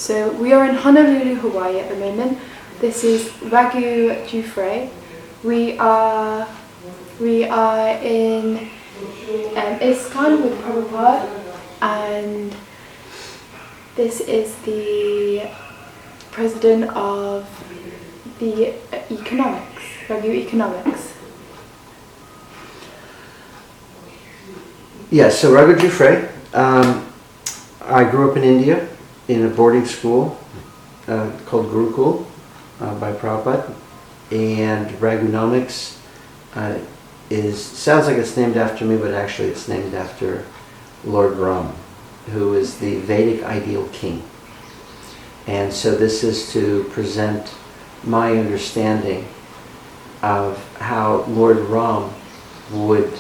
So we are in Honolulu, Hawaii at the moment. This is Raghu-nomics. We are in ISKCON with Prabhupada, and this is the president of the economics, Raghu-nomics. Yes, so Raghu-nomics. I grew up in India in a boarding school called Gurukul by Prabhupada, and Raghu-nomics sounds like it's named after me, but actually it's named after Lord Ram, who is the Vedic ideal king. And so this is to present my understanding of how Lord Ram would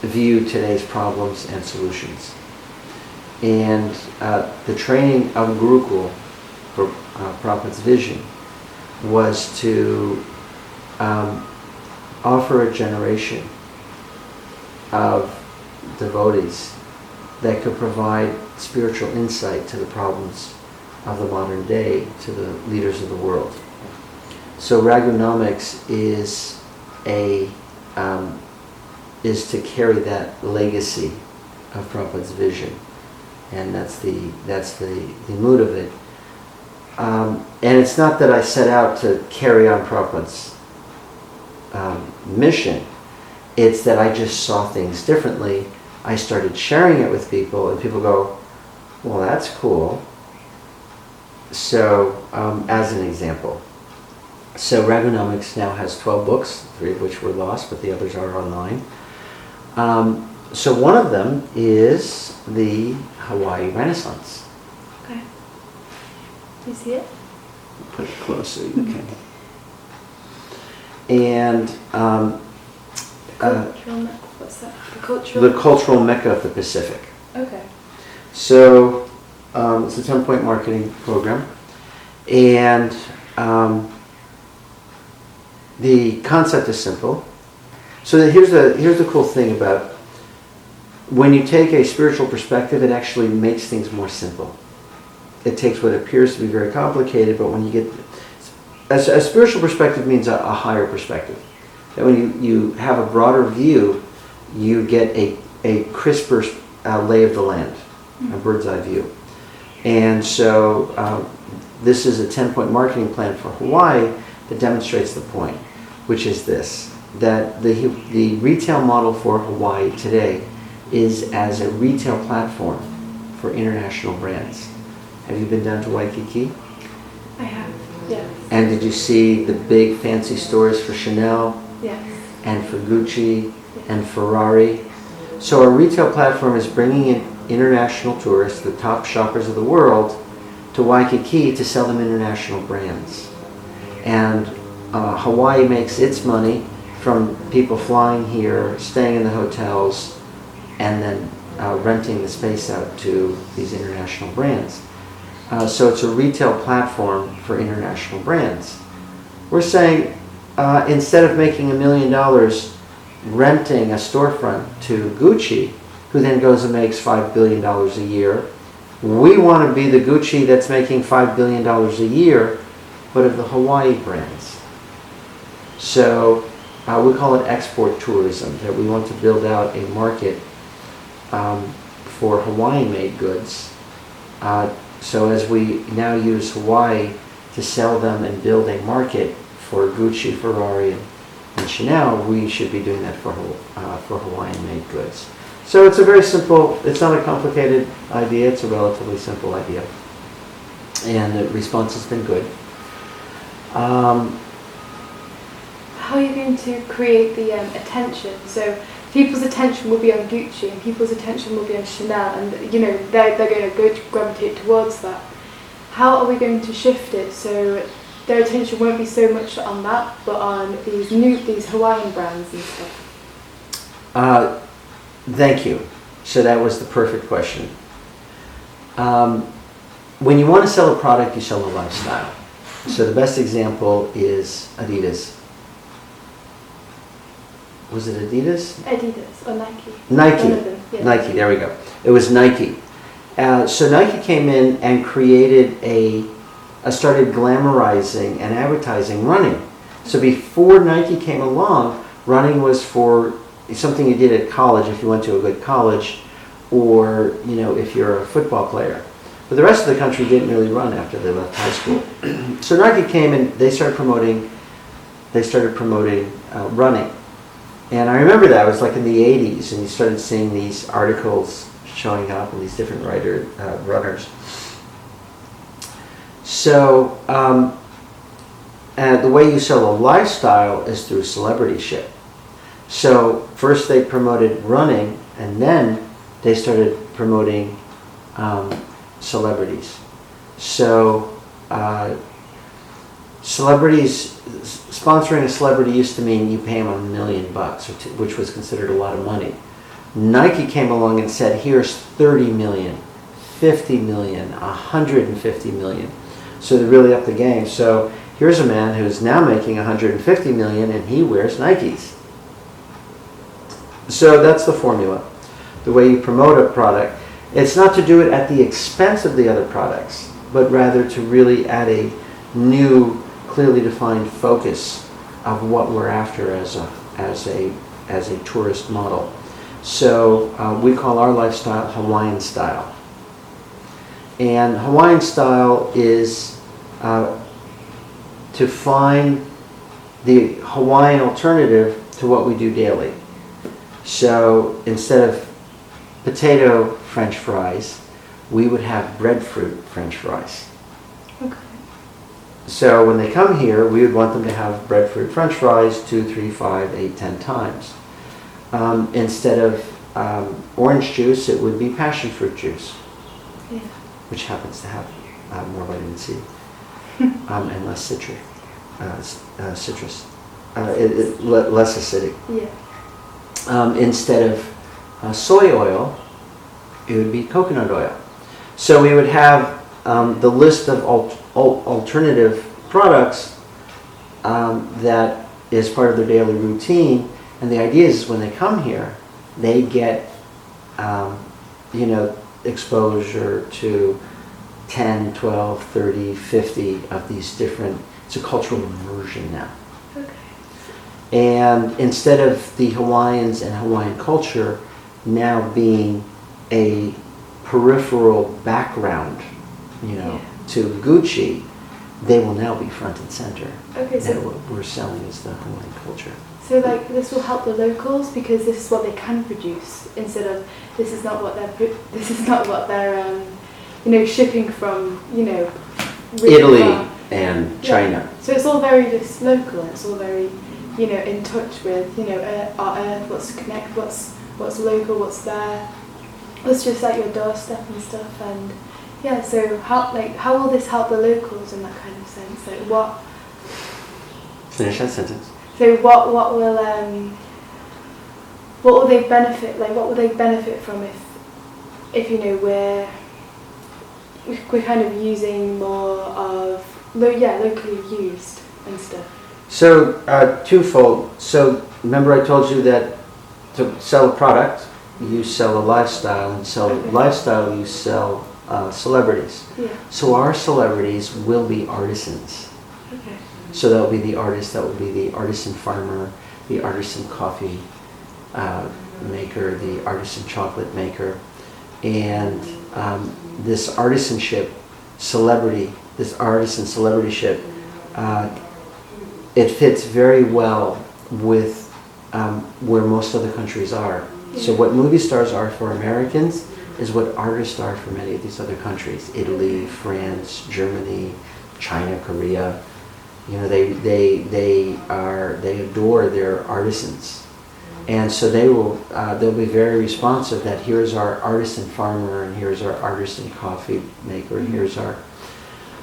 view today's problems and solutions. And the training of Gurukul for Prabhupada's vision was to offer a generation of devotees that could provide spiritual insight to the problems of the modern day, to the leaders of the world. So Raghu-nomics is to carry that legacy of Prabhupada's vision, and that's the mood of it. And it's not that I set out to carry on Prabhupada's mission. It's that I just saw things differently. I started sharing it with people, and people go, "Well, that's cool." So, as an example, so Raghu-nomics now has 12 books, 3 of which were lost, but the others are online. So one of them is the Hawaii Renaissance. Okay. Do you see it? Put it closer, you can. And what's that? The cultural mecca of the Pacific. Okay. So it's a 10-point marketing program, and the concept is simple. So here's the cool thing about when you take a spiritual perspective, it actually makes things more simple. It takes what appears to be very complicated, but when you get a spiritual perspective means a higher perspective. That when you have a broader view, you get a crisper lay of the land, a bird's eye view. And so this is a 10-point marketing plan for Hawaii that demonstrates the point, which is this, that the retail model for Hawaii today is as a retail platform for international brands. Have you been down to Waikiki? I have, yes. And did you see the big fancy stores for Chanel? Yes. And for Gucci and Ferrari? So our retail platform is bringing in international tourists, the top shoppers of the world, to Waikiki to sell them international brands. And Hawaii makes its money from people flying here, staying in the hotels, and then renting the space out to these international brands. So it's a retail platform for international brands. We're saying instead of making $1 million renting a storefront to Gucci, who then goes and makes $5 billion a year, we want to be the Gucci that's making $5 billion a year, but of the Hawaii brands. So we call it export tourism, that we want to build out a market for Hawaiian-made goods. So as we now use Hawaii to sell them and build a market for Gucci, Ferrari, and Chanel, we should be doing that for Hawaiian-made goods. So it's a very simple, it's not a complicated idea, it's a relatively simple idea. And the response has been good. How are you going to create the attention? So people's attention will be on Gucci and people's attention will be on Chanel, and they're going to gravitate towards that. How are we going to shift it so their attention won't be so much on that, but on these Hawaiian brands and stuff? Thank you. So that was the perfect question. When you want to sell a product, you sell a lifestyle. So the best example is Adidas. Was it Adidas? Adidas or Nike. Nike. One of them, yeah. Nike, there we go. It was Nike. So Nike came in and created started glamorizing and advertising running. So before Nike came along, running was for something you did at college if you went to a good college, or if you're a football player. But the rest of the country didn't really run after they left high school. So Nike came and they started promoting running. And I remember that, it was like in the 80s, and you started seeing these articles showing up and these different runners. So the way you sell a lifestyle is through celebrityship. So first they promoted running, and then they started promoting celebrities. So celebrities, sponsoring a celebrity used to mean you pay them $1 million, which was considered a lot of money. Nike came along and said, here's 30 million, 50 million, 150 million. So they really upped the game. So here's a man who's now making 150 million and he wears Nikes. So that's the formula. The way you promote a product. It's not to do it at the expense of the other products, but rather to really add a new, clearly defined focus of what we're after as a tourist model. So we call our lifestyle Hawaiian style. And Hawaiian style is to find the Hawaiian alternative to what we do daily. So instead of potato French fries, we would have breadfruit French fries. Okay. So when they come here, we would want them to have breadfruit French fries 2, 3, 5, 8, 10 times. Instead of orange juice, it would be passion fruit juice, Yeah. which happens to have more vitamin C and less citric, citrus, less acidic. Yeah. Instead of soy oil, it would be coconut oil. So we would have the list of alternative products that is part of their daily routine. And the idea is when they come here, they get, exposure to 10, 12, 30, 50 of these different, it's a cultural immersion now. Okay. And instead of the Hawaiians and Hawaiian culture now being a peripheral background, to Gucci, they will now be front and center. Okay, so what we're selling is the Hawaiian culture. So like this will help the locals because this is what they can produce instead of this is not what they're shipping from really Italy far. and China. Yeah. So it's all very just local. It's all very in touch with our earth. What's local. What's there. It's just like your doorstep and stuff. And yeah. So how will this help the locals in that kind of sense? Like what? Finish that sentence. So what will they benefit? Like what will they benefit from if we're kind of using more of locally used and stuff. So twofold. So remember I told you that to sell a product, you sell a lifestyle, and sell a lifestyle, you sell celebrities. Yeah. So our celebrities will be artisans. Okay. So that will be the artist, that will be the artisan farmer, the artisan coffee maker, the artisan chocolate maker. And this artisanship, this artisan celebrityship, it fits very well with where most other countries are. Yeah. So what movie stars are for Americans is what artists are for many of these other countries. Italy, France, Germany, China, Korea. They adore their artisans, and so they'll be very responsive. That here's our artisan farmer, and here's our artisan coffee maker, and here's our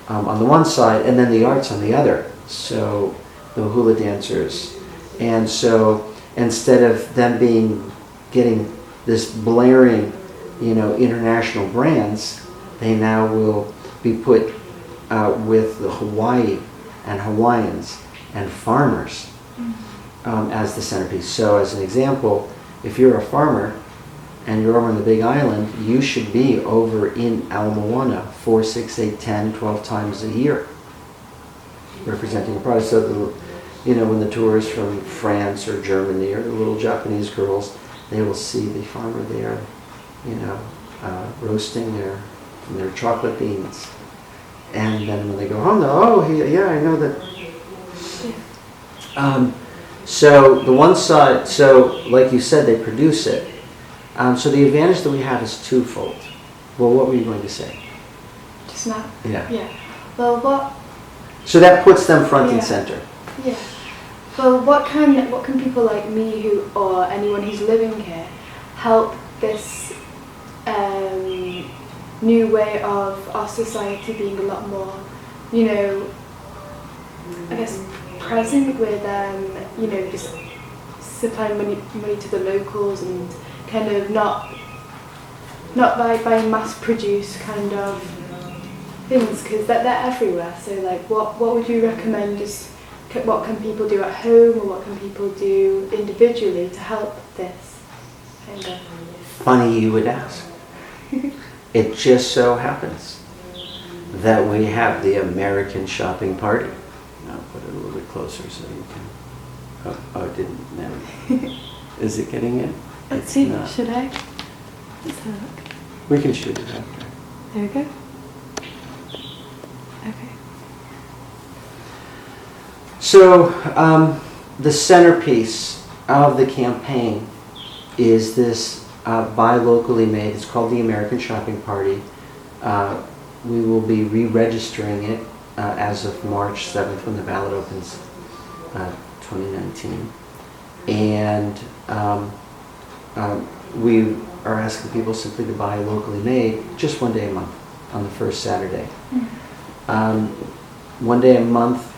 on the one side, and then the arts on the other. So the hula dancers, and so instead of them getting this blaring, international brands, they now will be put with the Hawaii and Hawaiians and farmers as the centerpiece. So as an example, if you're a farmer and you're over on the Big Island, you should be over in Ala Moana 4, 6, 8, 10, 12 times a year, representing a product. So, when the tourists from France or Germany or the little Japanese girls, they will see the farmer there, roasting their chocolate beans. And then when they go home, yeah, I know that. So the one side, like you said, they produce it. So the advantage that we have is twofold. Well, what were you going to say? Just now? Yeah. Yeah. Well, So that puts them front and center. Yeah. Well, what can people like me or anyone who's living here help this new way of our society being a lot more, I guess, present with, just supplying money to the locals and kind of not by mass-produced kind of things, because they're everywhere. So, like, what would you recommend? Just what can people do at home, or what can people do individually to help this kind of? Funny you would ask. It just so happens that we have the American Shopping Party. I'll put it a little bit closer so you can. Oh, it didn't. No. Is it getting in? Let's see. Should I? Let's have a look. We can shoot it after. There we go. Okay. So the centerpiece of the campaign is this buy locally made. It's called the American Shopping Party. We will be re-registering it as of March 7th when the ballot opens, 2019. And we are asking people simply to buy locally made just one day a month on the first Saturday. One day a month,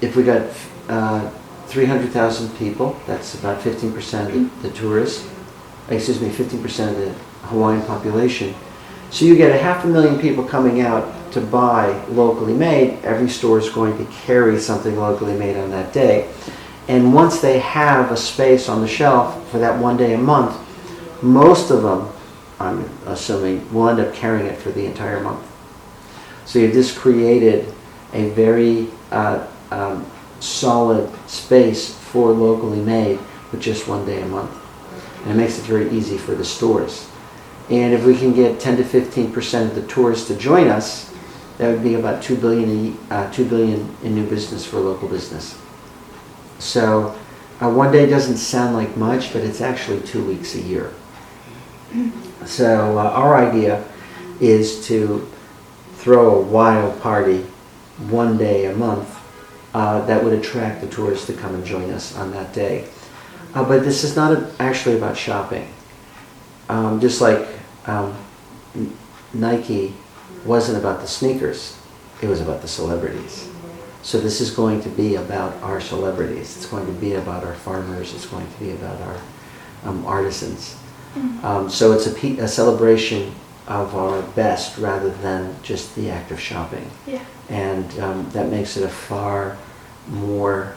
if we got 300,000 people, that's about 15% of the tourists, 15% of the Hawaiian population. So you get 500,000 people coming out to buy locally made. Every store is going to carry something locally made on that day. And once they have a space on the shelf for that one day a month, most of them, I'm assuming, will end up carrying it for the entire month. So you've just created a very solid space for locally made with just one day a month. And it makes it very easy for the stores. And if we can get 10 to 15% of the tourists to join us, that would be about $2 billion in new business for local business. So one day doesn't sound like much, but it's actually 2 weeks a year. So our idea is to throw a wild party one day a month that would attract the tourists to come and join us on that day. But this is not actually about shopping. Just like Nike wasn't about the sneakers, it was about the celebrities. So this is going to be about our celebrities. It's going to be about our farmers. It's going to be about our artisans. So it's a celebration of our best rather than just the act of shopping. Yeah. And that makes it a far more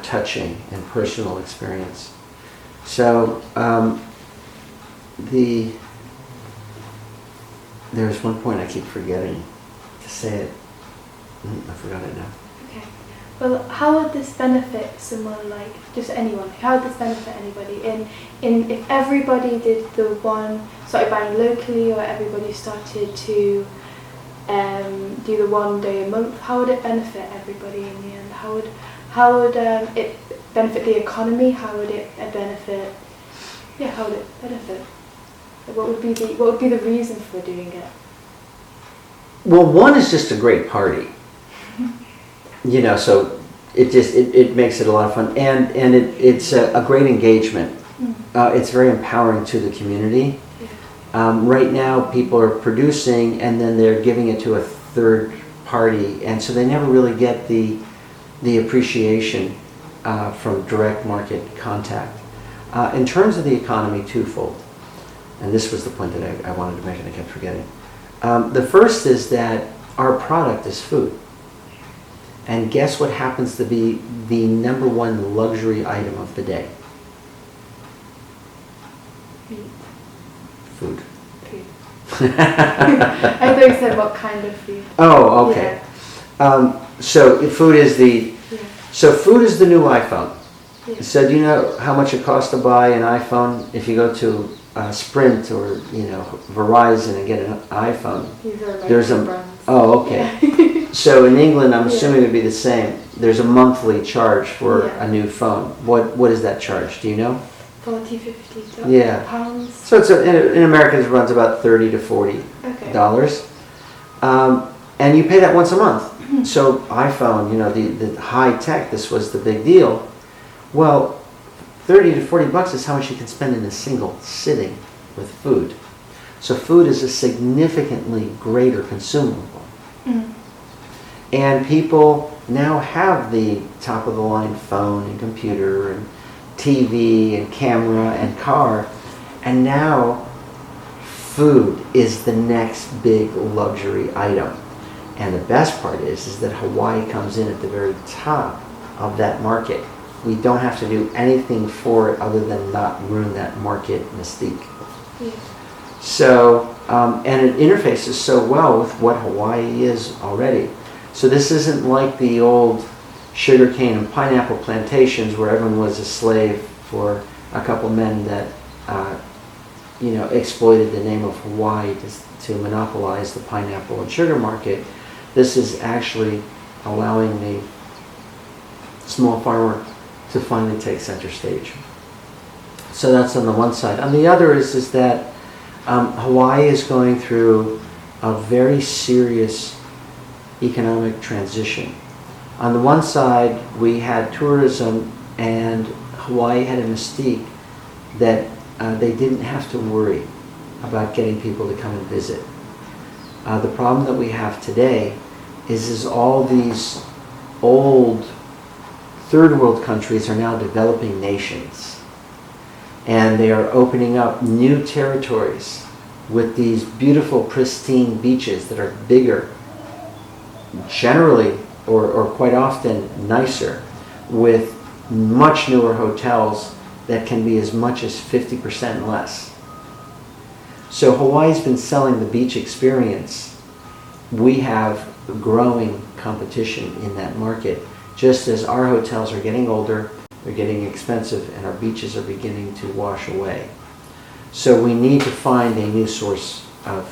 touching and personal experience. So there's one point I keep forgetting to say it. I forgot it now. Okay. Well, how would this benefit someone like just anyone? How would this benefit anybody? In if everybody started buying locally, or everybody started to do the one day a month, how would it benefit everybody in the end? How would it benefit the economy? How would it benefit? Yeah, how would it benefit? What would be the reason for doing it? Well, one is just a great party. So it makes it a lot of fun, and it's a great engagement. It's very empowering to the community. Right now, people are producing, and then they're giving it to a third party, and so they never really get the appreciation from direct market contact. In terms of the economy, twofold, and this was the point that I wanted to make, and I kept forgetting. The first is that our product is food. And guess what happens to be the number one luxury item of the day? Meat. Food. Food. I thought you said what kind of food. Oh, okay. So food is the food is the new iPhone. Yeah. So do you know how much it costs to buy an iPhone if you go to Sprint or Verizon and get an iPhone? These are There's a brands. oh okay. Yeah. So in England, I'm assuming it would be the same. There's a monthly charge for a new phone. What is that charge? Do you know? 40, 50 pounds. So it's in America it runs about $30 to $40. Okay. And you pay that once a month. So iPhone, the high tech, this was the big deal. Well, $30 to $40 is how much you can spend in a single sitting with food. So food is a significantly greater consumable. Mm. And people now have the top of the line phone and computer and TV and camera and car, and now food is the next big luxury item. And the best part is that Hawaii comes in at the very top of that market. We don't have to do anything for it other than not ruin that market mystique. Yeah. So, and it interfaces so well with what Hawaii is already. So this isn't like the old sugarcane and pineapple plantations where everyone was a slave for a couple men that exploited the name of Hawaii to monopolize the pineapple and sugar market. This is actually allowing the small farmer to finally take center stage. So that's on the one side. On the other is that Hawaii is going through a very serious economic transition. On the one side, we had tourism, and Hawaii had a mystique that they didn't have to worry about getting people to come and visit. The problem that we have today is all these old third world countries are now developing nations, and they are opening up new territories with these beautiful pristine beaches that are bigger, generally or quite often nicer, with much newer hotels that can be as much as 50% less. So Hawaii's been selling the beach experience. We have growing competition in that market. Just as our hotels are getting older, they're getting expensive, and our beaches are beginning to wash away. So we need to find a new source of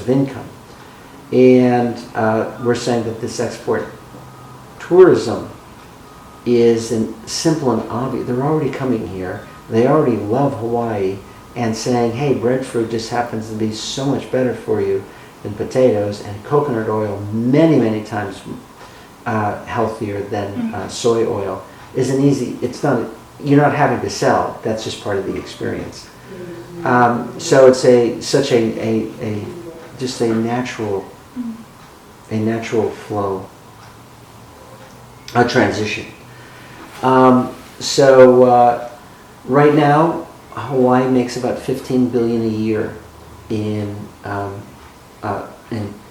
income. And we're saying that this export tourism is simple and obvious. They're already coming here. They already love Hawaii, and saying, hey, breadfruit just happens to be so much better for you than potatoes, and coconut oil many, many times healthier than soy oil isn't easy. You're not having to sell. That's just part of the experience. So it's just a natural flow, a transition. Right now, Hawaii makes about $15 billion a year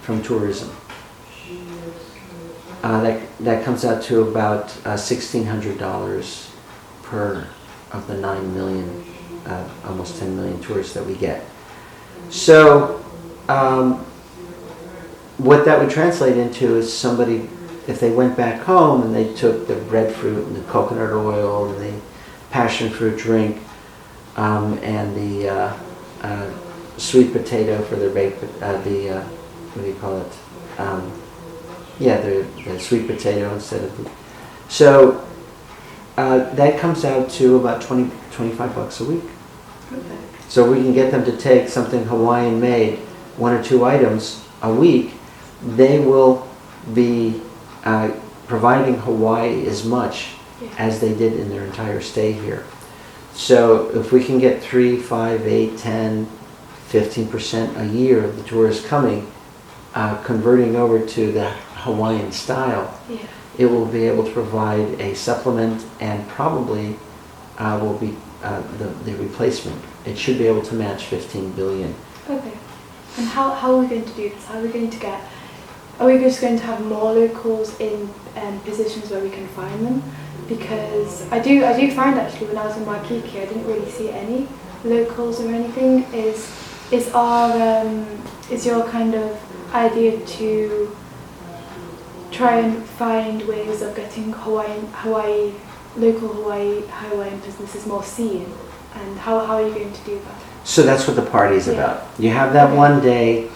from tourism. That comes out to about $1,600 per of the 9 million, almost 10 million tourists that we get. So what that would translate into is somebody, if they went back home and they took the breadfruit and the coconut oil and the passion fruit drink and the sweet potato for their baked, what do you call it? The sweet potato instead of so that comes out to about $25 a week. Okay. So we can get them to take something Hawaiian made, 1 or 2 items a week. They will be providing Hawaii as much as they did in their entire stay here. So if we can get 3, 5, 8, 10, 15% a year of the tourists coming, converting over to the Hawaiian style, it will be able to provide a supplement, and probably will be the replacement. It should be able to match 15 billion. Okay. And how are we going to do this? How are we going to are we just going to have more locals in positions where we can find them? because I do find actually when I was in Waikiki I didn't really see any locals or anything. Is your kind of idea to try and find ways of getting local Hawaiian businesses more seen, and how are you going to do that? So that's what the party's about. You have that one day.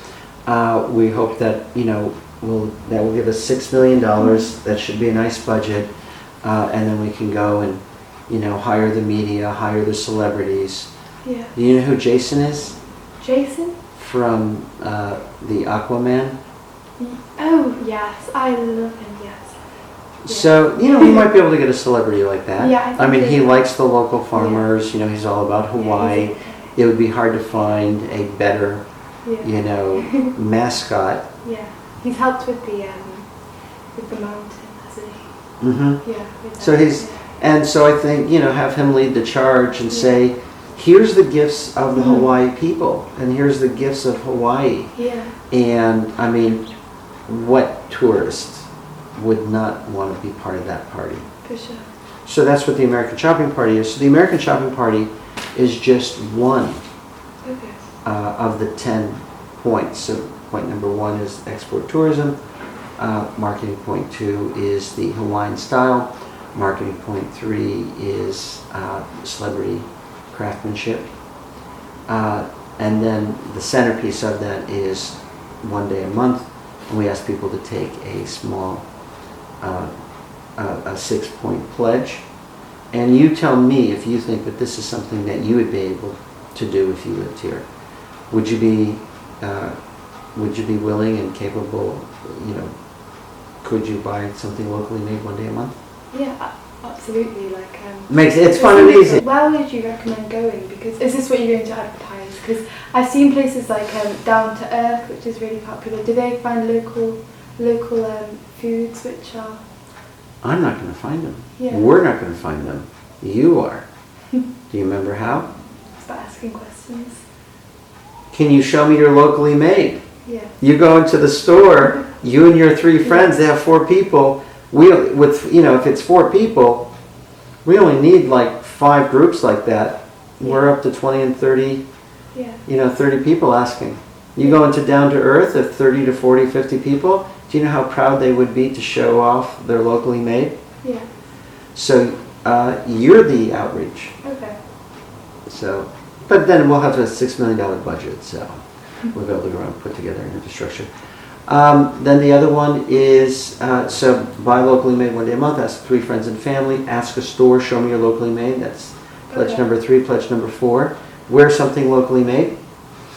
We hope that that will give us $6 million. That should be a nice budget, and then we can go and hire the media, hire the celebrities. Yeah. Do you know who Jason is? Jason? From the Aquaman. Oh yes, I love him. Yes. Yeah. So we might be able to get a celebrity like that. Yeah, I mean, he likes the local farmers. Yeah. He's all about Hawaii. Yeah, it would be hard to find a better, mascot. Yeah, he's helped with the mountain, hasn't he? Mm-hmm. Yeah. And so I think have him lead the charge and say, here's the gifts of the Hawaii people, and here's the gifts of Hawaii. Yeah. And I mean, what tourist would not want to be part of that party? For sure. So that's what the American Shopping Party is. So the American Shopping Party is just one of the 10 points. So point number 1 is export tourism. Marketing point 2 is the Hawaiian style. Marketing point 3 is celebrity craftsmanship. And then the centerpiece of that is one day a month. And we ask people to take a small, a 6-point pledge. And you tell me if you think that this is something that you would be able to do if you lived here. Would you be willing and capable? Could you buy something locally made one day a month? Yeah, absolutely. It's fun and easy. Where would you recommend going? Because is this what you're going to advertise? Because I've seen places like Down to Earth, which is really popular. Do they find local foods which are? I'm not going to find them. Yeah. We're not going to find them. You are. Do you remember how? It's about asking questions. Can you show me your locally made? Yeah. You go into the store, you and your 3 friends, they have 4 people. If it's 4 people, we only need like 5 groups like that. Yeah. We're up to 20 and 30, 30 people asking. You go into Down to Earth at 30 to 40, 50 people. Do you know how proud they would be to show off their locally made? Yeah. So you're the outreach. Okay. So, but then we'll have a $6 million budget, so we'll be able to go around and put together an infrastructure. Then the other one is, so buy locally made one day a month, ask 3 friends and family, ask a store, show me your locally made. That's pledge number 3, pledge number 4. Wear something locally made.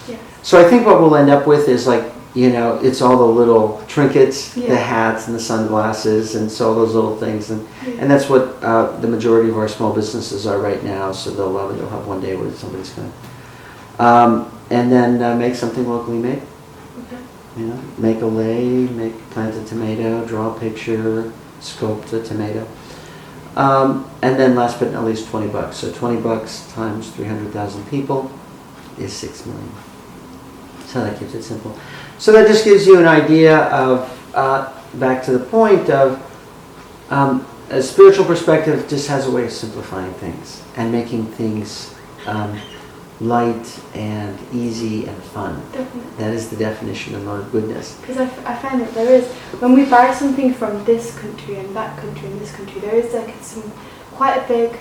Yeah. So I think what we'll end up with is it's all the little trinkets, the hats and the sunglasses, and so all those little things. And that's what the majority of our small businesses are right now. So they'll have one day where somebody's going to. And then make something locally made. Okay. Make a lei, plant a tomato, draw a picture, sculpt a tomato. And then last but not least, $20. So $20 times 300,000 people is $6 million. So that keeps it simple. So that just gives you an idea of, back to the point of, a spiritual perspective just has a way of simplifying things and making things light and easy and fun. Definitely. That is the definition of Lord goodness. Because I find that there is, when we buy something from this country and that country and this country, there is quite a big,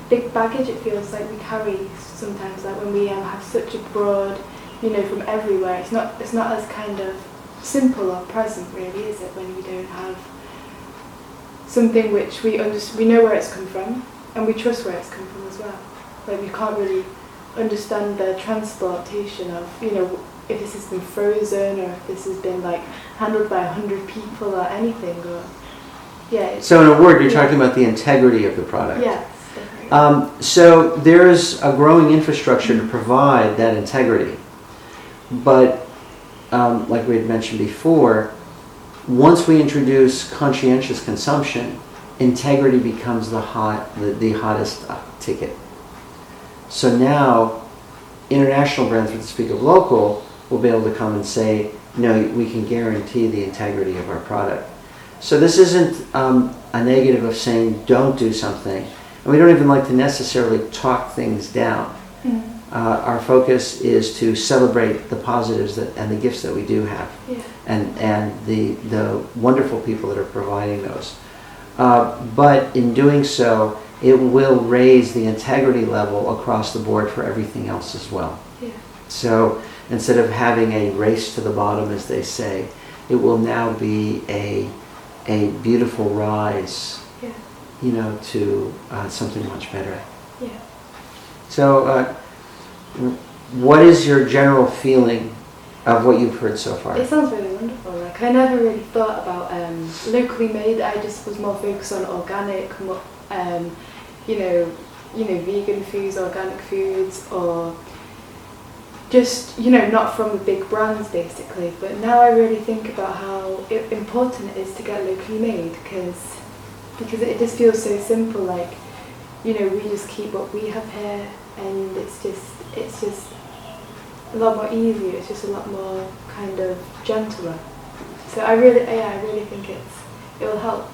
big baggage it feels like we carry sometimes, like when we have such a broad, from everywhere. It's not as kind of simple or present really, is it, when we don't have something which we know where it's come from and we trust where it's come from as well. Like we can't really understand the transportation of, if this has been frozen or if this has been handled by 100 people or anything, or So in a word, you're talking about the integrity of the product. Yes, definitely. So there's a growing infrastructure to provide that integrity. But like we had mentioned before, once we introduce conscientious consumption, integrity becomes the hottest ticket. So now, international brands, with the speak of local, will be able to come and say, we can guarantee the integrity of our product. So this isn't a negative of saying don't do something. And we don't even like to necessarily talk things down. Our focus is to celebrate the positives and the gifts that we do have, and the wonderful people that are providing those. But in doing so, it will raise the integrity level across the board for everything else as well. So instead of having a race to the bottom, as they say, it will now be a beautiful rise, to something much better. So what is your general feeling of what you've heard so far? It sounds really wonderful. Like, I never really thought about locally made. I just was more focused on organic, vegan foods, organic foods, or just, not from the big brands basically. But now I really think about how important it is to get locally made, because it just feels so simple. Like, we just keep what we have here, and it's just a lot more easier. It's just a lot more kind of gentler. So I really think it will help.